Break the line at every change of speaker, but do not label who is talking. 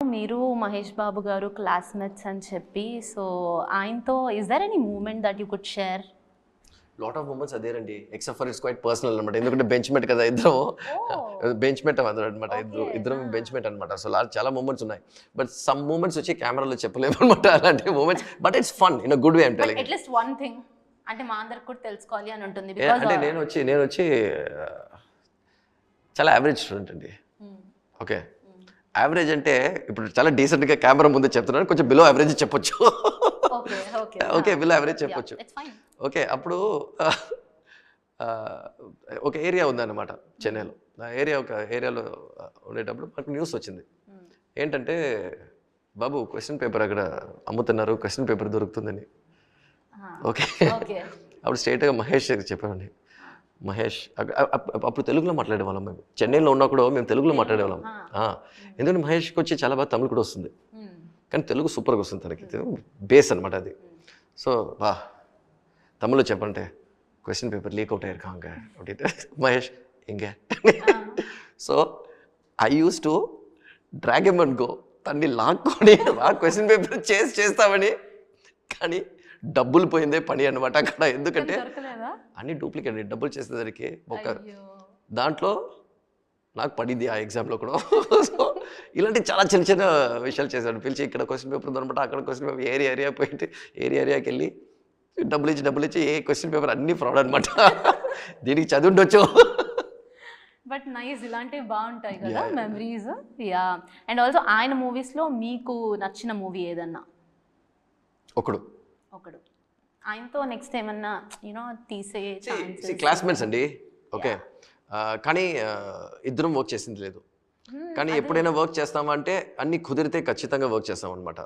మీరు మహేష్ బాబు గారు క్లాస్మేట్స్ అని చెప్పి సో ఆయనతో is there any moment that you could share?
Lot of moments అదేనండి, except for it's quite personal అనమాట. ఎందుకంటే బెంచ్ మేట్ కదా ఇద్దరం, బెంచ్ మేట్ అనమాట, ఇద్దరం బెంచ్ మేట్ అనమాట. సో చాలా మూమెంట్స్ ఉన్నాయి, బట్ సమ్ మూమెంట్స్ వచ్చి కెమెరాలో చెప్పలేము అనమాట అలాంటి moments. But it's fun in a good way. అంటే
అట్లీస్ట్ వన్ థింగ్ అంటే మా అందరికి కూడా తెలుసుకోవాలి అని ఉంటుంది.
అంటే నేను వచ్చి చాలా యావరేజ్ స్టూడెంట్ అండి. ఓకే, యావరేజ్ అంటే ఇప్పుడు చాలా డీసెంట్గా కెమెరా ముందు చెప్తున్నాను, కొంచెం బిలో యావరేజ్ చెప్పొచ్చు. ఓకే, బిలో యావరేజ్ చెప్పొచ్చు. ఓకే, అప్పుడు ఒక ఏరియా ఉందన్నమాట చెన్నైలో. ఆ ఏరియాలో ఉండేటప్పుడు మనకు న్యూస్ వచ్చింది ఏంటంటే, బాబు క్వశ్చన్ పేపర్ అక్కడ అమ్ముతున్నారు, క్వశ్చన్ పేపర్ దొరుకుతుందని. ఓకే, అప్పుడు స్ట్రైట్గా మహేష్ చెప్పామండి. మహేష్ అప్పుడు తెలుగులో మాట్లాడేవాళ్ళం మేము, చెన్నైలో ఉన్నా కూడా మేము తెలుగులో మాట్లాడేవాళ్ళం. ఎందుకంటే మహేష్కి వచ్చి చాలా బాగా తమిళ కూడా వస్తుంది, కానీ తెలుగు సూపర్గా వస్తుంది తనకి, బేస్ అనమాట అది. సో బా తమిళ్లో చెప్పంటే క్వశ్చన్ పేపర్ లీక్ అవుట్ అయ్యారుకాంగ அப்படின்ட்டு మహేష్ ఇంకే. So I use to drag M and go, తన్ని లాక్కొని క్వశ్చన్ పేపర్ చేస్తామని, కానీ డబ్బులు పోయిందే పని అనమాట అక్కడ. ఎందుకంటే అన్ని డూప్లికేట్, డబ్బులు చేసేసరికి ఒక దాంట్లో నాకు పడింది ఆ ఎగ్జామ్లో కూడా. సో ఇలాంటి చాలా చిన్న చిన్న విషయాలు చేశాడు. పిలిచి ఇక్కడ క్వశ్చన్ పేపర్ ఉందనమాట, అక్కడ క్వశ్చన్ పేపర్ ఏరియాకి పోయింది, ఏరియాకి వెళ్ళి డబ్బులు ఇచ్చి ఏ క్వశ్చన్ పేపర్ అన్ని ఫ్రాడ్ అనమాట. దీనికి చదివి ఉండొచ్చు.
బట్ నైస్, ఇలాంటివి బాగుంటాయి కదా మెమరీస్. యా, అండ్ ఆల్సో ఆయన మూవీస్లో మీకు నచ్చిన మూవీ ఏదన్నా?
ఒకడు.
ఆయనతో నెక్స్ట్ ఏమన్నా యూనో తీసే
క్లాస్మేట్స్ అండి. ఓకే, కానీ ఇద్దరం వర్క్ చేసింది లేదు. కానీ ఎప్పుడైనా వర్క్ చేస్తామా అంటే అన్ని కుదిరితే ఖచ్చితంగా వర్క్ చేస్తాం అనమాట.